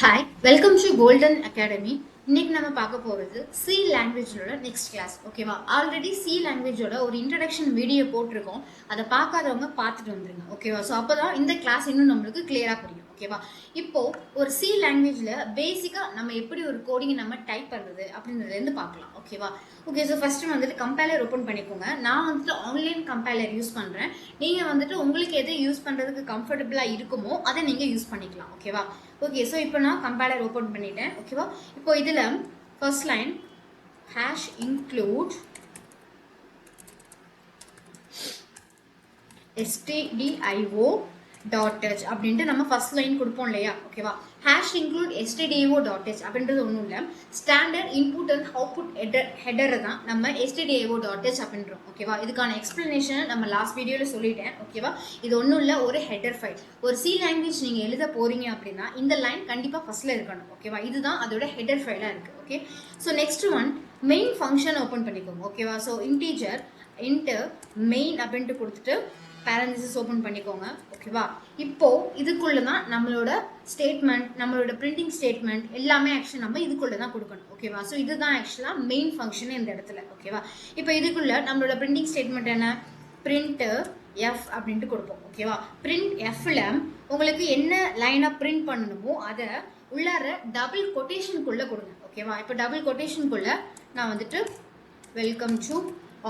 Hi welcome to golden academy. இன்னைக்கு நம்ம பார்க்க போகிறது சி லாங்குவேஜோட நெக்ஸ்ட் கிளாஸ். ஓகேவா? ஆல்ரெடி சி லாங்குவேஜோட ஒரு இன்ட்ரடக்ஷன் வீடியோ போட்டிருக்கோம். அதை பார்க்காதவங்க பார்த்துட்டு வந்துருங்க. ஓகேவா? ஸோ அப்போதான் இந்த கிளாஸ் இன்னும் நம்மளுக்கு கிளியராக புரியும். ஓகேவா? இப்போ ஒரு சி லாங்குவேஜ்ல பேசிக்கா நம்ம எப்படி ஒரு கோடிங் நம்ம டைப் பண்றது அப்படின்றதுலேருந்து பார்க்கலாம். ஓகேவா? ஓகே, ஸோ ஃபர்ஸ்ட் வந்துட்டு கம்பைலர் ஓப்பன் பண்ணிக்கோங்க. நான் வந்துட்டு ஆன்லைன் கம்பைலர் யூஸ் பண்றேன். நீங்க வந்துட்டு உங்களுக்கு எது யூஸ் பண்றதுக்கு கம்ஃபர்டபுளா இருக்குமோ அதை நீங்க யூஸ் பண்ணிக்கலாம். ஓகேவா? ஓகே, ஸோ இப்போ நான் கம்பைலர் ஓப்பன் பண்ணிட்டேன். ஓகேவா? இப்போ இதில் first line hash include stdio dot touch அப்படின்ட்டு நம்ம ஃபர்ஸ்ட் லைன் கொடுப்போம் இல்லையா? ஓகேவா? Hash include stdio dot touch அப்படின்றது ஒன்றும் இல்லை, standard input and output header தான் நம்ம stdio டாட் டச் அப்படின்றோம். ஓகேவா? இதுக்கான எக்ஸ்பிளனேஷன் நம்ம லாஸ்ட் வீடியோவில் சொல்லிட்டேன். ஓகேவா? இது ஒன்றும் இல்லை, ஒரு ஹெடர் ஃபைல். ஒரு சி லாங்குவேஜ் நீங்கள் எழுத போறீங்க அப்படின்னா இந்த லைன் கண்டிப்பாக ஃபர்ஸ்ட்ல இருக்கணும். ஓகேவா? இதுதான் அதோட ஹெடர் ஃபைலாக இருக்கு. Okay, so next one main function open பண்ணிக்கோங்க. ஓகேவா? ஸோ இன்டீஜர் இன்டர் மெயின் அப்படின்ட்டு கொடுத்துட்டு பேரந்திசிஸ் ஓப்பன் பண்ணிக்கோங்க. ஓகேவா? இப்போ இதுக்குள்ள தான் நம்மளோட ஸ்டேட்மெண்ட், நம்மளோட பிரிண்டிங் ஸ்டேட்மெண்ட் எல்லாமே ஆக்சுவலி நம்ம இதுக்குள்ள தான் கொடுக்கணும். ஓகேவா? ஸோ இதுதான் ஆக்சுவலா மெயின் ஃபங்க்ஷன் இந்த இடத்துல. ஓகேவா? இப்போ இதுக்குள்ள நம்மளோட பிரிண்டிங் ஸ்டேட்மெண்ட் என்ன? பிரிண்ட் எஃப் அப்படின்ட்டு கொடுப்போம். ஓகேவா? பிரிண்ட் எஃப்ல உங்களுக்கு என்ன லைனா பிரிண்ட் பண்ணணுமோ அதை உள்ளார டபுள் கொட்டேஷனுக்குள்ள கொடுங்க. ஓகேவா? இப்போ டபுள் கொட்டேஷனுக்குள்ள நான் வந்துட்டு வெல்கம் டு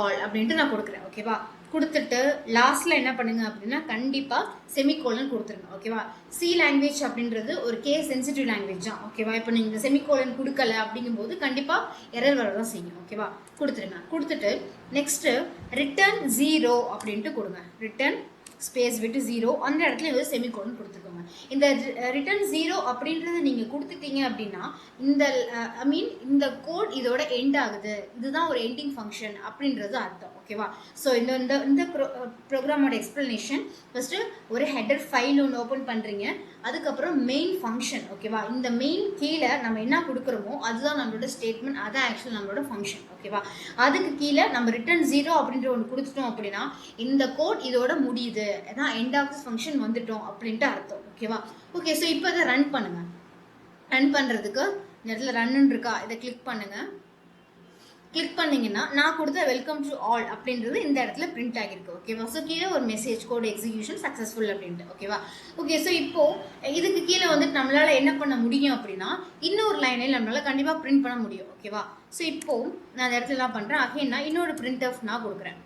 ஆல் அப்படின்ட்டு நான் கொடுக்குறேன். ஓகேவா? கொடுத்துட்டு லாஸ்ட்ல என்ன பண்ணுங்க அப்படின்னா கண்டிப்பா செமிகோலன் கொடுத்துருங்க. ஓகேவா? சி லாங்குவேஜ் அப்படின்றது ஒரு கேஸ் சென்சிட்டிவ் லாங்குவேஜ் தான். ஓகேவா? இப்போ நீங்க செமிகோலன் கொடுக்கல அப்படிங்கும்போது கண்டிப்பா எரர் வரதான் செய்யும். ஓகேவா? கொடுத்துருங்க. கொடுத்துட்டு நெக்ஸ்ட் ரிட்டர்ன் 0 அப்படின்ட்டு கொடுங்க. ரிட்டர்ன் ஸ்பேஸ் விட்டு 0 அந்த இடத்துல வந்து செமிகோலன் கொடுத்துக்கோங்க. இந்த ரிட்டர்ன் 0 அப்படின்றது நீங்க கொடுத்துட்டீங்க அப்படின்னா இந்த இந்த கோட் இதோட எண்ட் ஆகுது, இதுதான் ஒரு எண்டிங் ஃபங்க்ஷன் அப்படின்றது அர்த்தம். ஓகேவா? ஸோ இந்த ப்ரோக்ராமோட எக்ஸ்பிளனேஷன் ஃபர்ஸ்ட் ஒரு ஹெடர் ஃபைல் ஒன்று ஓப்பன் பண்றீங்க, அதுக்கப்புறம் மெயின் ஃபங்க்ஷன். ஓகேவா? இந்த மெயின் கீழே நம்ம என்ன கொடுக்குறோமோ அதுதான் நம்மளோட ஸ்டேட்மெண்ட், அதான் ஆக்சுவல் நம்மளோட ஃபங்க்ஷன். ஓகேவா? அதுக்கு கீழே நம்ம ரிட்டர்ன் 0 அப்படின்ற ஒன்று கொடுத்துட்டோம் அப்படின்னா இந்த கோட் இதோட முடியுது, அதான் எண்ட் ஆஃப் திஸ் ஃபங்க்ஷன் வந்துட்டோம் அப்படின்ட்டு அர்த்தம். ஓகேவா? ஓகே, ஸோ இப்போ இதை ரன் பண்ணுங்க. ரன் பண்றதுக்கு இந்த இடத்துல ரன் இருக்கா, இதை கிளிக் பண்ணுங்க. கிளிக் பண்ணீங்கன்னா நான் கொடுத்த வெல்கம் டு ஆல் அப்படின்றது இந்த இடத்துல பிரிண்ட் ஆகிருக்கு. ஓகேவா? ஸோ கீழே ஒரு மெசேஜ் கோட் எக்ஸிகியூஷன் சக்ஸஸ்ஃபுல் அப்படின்ட்டு. ஓகேவா? ஓகே, ஸோ இப்போ இதுக்கு கீழே வந்துட்டு நம்மளால என்ன பண்ண முடியும் அப்படின்னா இன்னொரு லைனில் நம்மளால கண்டிப்பாக பிரிண்ட் பண்ண முடியும். ஓகேவா? ஸோ இப்போ நான் அந்த இடத்துல என்ன பண்றேன், அகைன் இன்னொரு பிரிண்ட் ஆஃப் நான் கொடுக்குறேன்.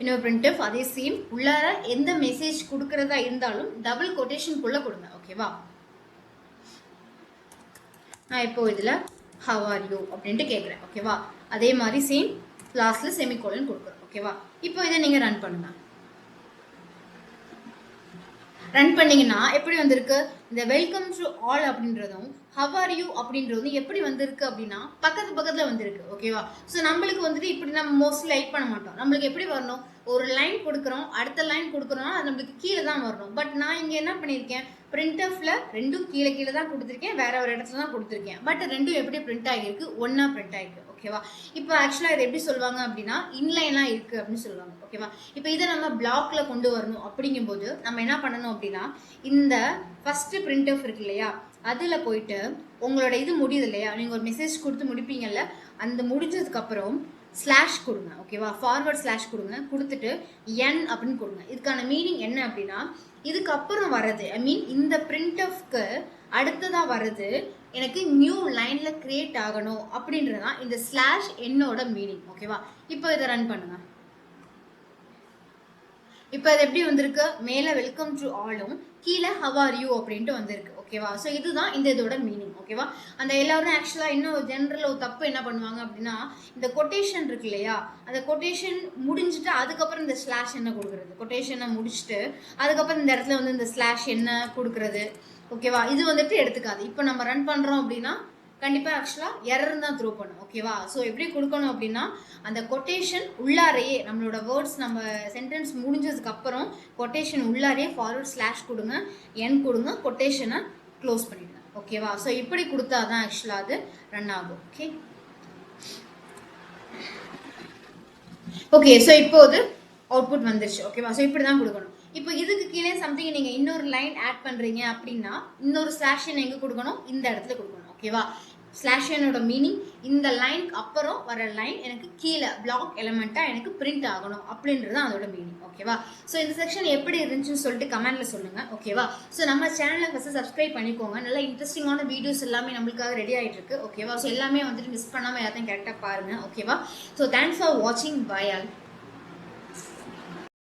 இன்னொரு பிரிண்ட் ஆஃப் அதே சேம் உள்ளார எந்த மெசேஜ் கொடுக்கறதா இருந்தாலும் டபுள் கொட்டேஷனுக்குள்ள கொடுங்க. ஓகேவா? நான் இப்போ இதுல how are you அப்படின்ட்டு கேட்குறேன். ஓகேவா? அதே மாதிரி சேம் லாஸ்ட்ல செமிகோலன் கொடுக்குறோம். ஓகேவா? இப்போ இதை நீங்க ரன் பண்ணுங்க. ரன் பண்ணீங்கன்னா எப்படி வந்திருக்கு, இந்த வெல்கம் டு ஆல் அப்படின்றதும் ஹவ் ஆர் யூ அப்படின்றதும் எப்படி வந்திருக்கு அப்படின்னா பக்கத்துல வந்திருக்கு. ஓகேவா? ஸோ நம்மளுக்கு வந்துட்டு இப்படி நம்ம மோஸ்ட்லி லைக் பண்ண மாட்டோம். நம்மளுக்கு எப்படி வரணும், ஒரு லைன் கொடுக்குறோம், அடுத்த லைன் கொடுக்குறோம்னா அது நம்மளுக்கு கீழே தான் வரணும். பட் நான் இங்கே என்ன பண்ணியிருக்கேன், பிரிண்ட் ஆஃப்ல ரெண்டும் கீழே கீழே தான் கொடுத்துருக்கேன், வேற ஒரு இடத்துல தான் கொடுத்துருக்கேன். பட் ரெண்டும் எப்படி பிரிண்ட் ஆகிருக்கு, ஒன்னா பிரிண்ட் ஆகிருக்கு. ஓகேவா? இப்போ ஆக்சுவலாக இதை எப்படி சொல்லுவாங்க அப்படின்னா இன்லைன்லாம் இருக்கு அப்படின்னு சொல்லுவாங்க. ஓகேவா? இப்போ இதை நம்ம பிளாக்ல கொண்டு வரணும் அப்படிங்கும்போது நம்ம என்ன பண்ணணும் அப்படின்னா இந்த ஃபர்ஸ்ட் பிரிண்ட் ஆஃப் இருக்கு இல்லையா, அதுல போயிட்டு உங்களோட இது முடியுது இல்லையா, நீங்க ஒரு மெசேஜ் கொடுத்து முடிப்பீங்கல்ல, அந்த முடிஞ்சதுக்கு அப்புறம் ஸ்லாஷ் கொடுங்க. ஓகேவா? ஃபார்வர்ட் ஸ்லாஷ் கொடுங்க. கொடுத்துட்டு என் அப்படின்னு கொடுங்க. இதுக்கான மீனிங் என்ன அப்படின்னா இதுக்கப்புறம் வர்றது, இந்த பிரிண்ட் ஆஃப்க்கு அடுத்ததா வர்றது எனக்கு நியூ லைன்ல கிரியேட் ஆகணும் அப்படின்றதான் இந்த ஸ்லாஷ் என்னோட மீனிங். ஓகேவா? இப்போ இதை ரன் பண்ணுங்க. இப்போ இது எப்படி வந்திருக்கு, மேலே வெல்கம் டு ஆலும் கீழே ஹவ் ஆர் யூ அப்படின்ட்டு வந்திருக்கு. ஓகேவா? ஸோ இதுதான் இந்த இதோட மீனிங். ஓகேவா? அந்த எல்லாரும் ஆக்சுவலாக இன்னும் ஜென்ரல் ஒரு தப்பு என்ன பண்ணுவாங்க அப்படின்னா இந்த கொட்டேஷன் இருக்கு இல்லையா, அந்த கொட்டேஷன் முடிஞ்சுட்டு அதுக்கப்புறம் இந்த ஸ்லாஷ் என்ன கொடுக்குறது, கொட்டேஷனை முடிச்சுட்டு அதுக்கப்புறம் இந்த இடத்துல வந்து இந்த ஸ்லாஷ் என்ன கொடுக்குறது. ஓகேவா? இது வந்துட்டு எடுத்துக்காது. இப்போ நம்ம ரன் பண்ணுறோம் அப்படின்னா கண்டிப்பாக ஆக்சுவலாக எரர் தான் த்ரோ பண்ணும். ஓகேவா? ஸோ எப்படி கொடுக்கணும் அப்படின்னா அந்த கொட்டேஷன் உள்ளாரையே நம்மளோட வேர்ட்ஸ் நம்ம சென்டென்ஸ் முடிஞ்சதுக்கு அப்புறம் கொட்டேஷன் உள்ளாரையே ஃபார்வர்ட் ஸ்லாஷ் கொடுங்க, என் கொடுங்க, கொட்டேஷனை க்ளோஸ் பண்ணிடுங்க. ஓகேவா? ஸோ இப்படி கொடுத்தா தான் ஆக்சுவலாக அது ரன் ஆகும். ஓகே ஓகே ஸோ இப்போது அவுட்புட் வந்துருச்சு. ஓகேவா? ஸோ இப்படி தான் கொடுக்கணும். இப்போ இதுக்கு கீழே சம்திங் நீங்க இன்னொரு லைன் ஆட் பண்றீங்க அப்படின்னா இன்னொரு ஸ்லாஷ் எங்க கொடுக்கணும், இந்த இடத்துல கொடுக்கணும். ஓகேவா? ஸ்லாஷ் என்னோட மீனிங் இந்த லைனுக்கு அப்புறம் வர லைன் எனக்கு கீழே பிளாக் எலமெண்ட்டா எனக்கு பிரிண்ட் ஆகணும் அப்படின்றது அதோட மீனிங். ஓகேவா? ஸோ இந்த செக்ஷன் எப்படி இருந்துச்சுன்னு சொல்லிட்டு கமெண்ட்ல சொல்லுங்க. ஓகேவா? ஸோ நம்ம சேனலை ஃபர்ஸ்ட் சப்ஸ்கிரைப் பண்ணிக்கோங்க. நல்லா இன்ட்ரெஸ்டிங்கான வீடியோஸ் எல்லாமே நம்மளுக்காக ரெடி ஆயிட்டு இருக்கு. ஓகேவா? ஸோ எல்லாமே வந்துட்டு மிஸ் பண்ணாம எல்லாத்தையும் கரெக்டாக பாருங்க. ஓகேவா? ஸோ தேங்க்ஸ் ஃபார் வாட்சிங். Bye all.